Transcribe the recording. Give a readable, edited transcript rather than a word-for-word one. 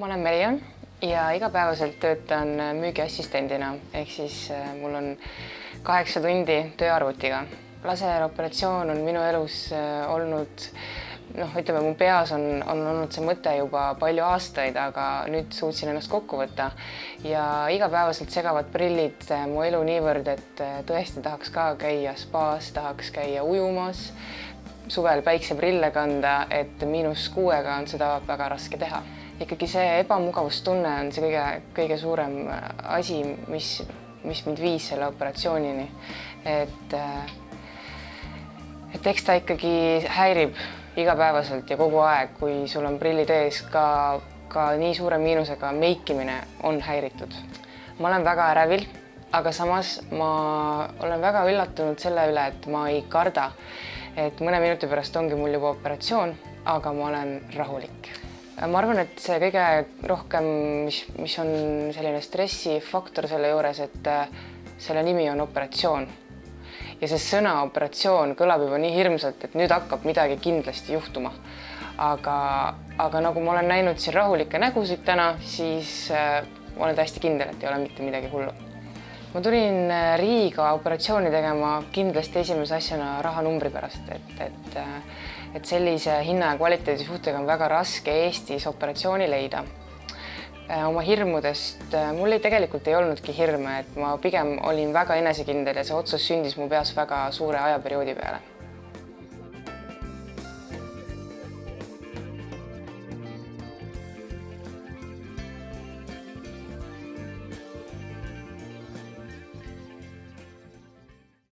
Ma olen Merjan ja igapäevaselt töötan müügiassistendina ehk siis mul on 8 tundi tööarvutiga. Laseroperatsioon on minu elus olnud, ütleme, mu peas on olnud see mõte juba palju aastaid, aga nüüd suutsin ennast kokku võtta ja igapäevaselt segavad prillid mu elu niivõrd, et tõesti tahaks ka käia spaas, tahaks käia ujumas, suvel päikseprille kanda, et -6-ga on seda väga raske teha. Ikkagi see ebamugavustunne on see kõige suurem asi, mis mind viis selle operatsioonini. Et eks ta ikkagi häirib igapäevaselt ja kogu aeg, kui sul on prillid ees, ka nii suure miinusega meikimine on häiritud. Ma olen väga ärevil, aga samas ma olen väga üllatunud selle üle, et ma ei karda, et mõne minuti pärast ongi mul juba operatsioon, aga ma olen rahulik. Ma arvan, et see kõige rohkem, mis on selline stressifaktor selle juures, et selle nimi on operatsioon. Ja see sõna operatsioon kõlab juba nii hirmsalt, et nüüd hakkab midagi kindlasti juhtuma. Aga nagu ma olen näinud siin rahulikke nägusid täna, siis ma olen täiesti kindel, et ei ole mitte midagi hullu. Ma tulin Riiga operatsiooni tegema kindlasti esimese asjana rahanumbri pärast, et sellise hinna ja kvaliteedi suhtega on väga raske Eestis operatsiooni leida. Oma hirmudest mul tegelikult ei olnudki hirme, et ma pigem olin väga enesekindel ja see otsus sündis mu peas väga suure ajaperioodi peale.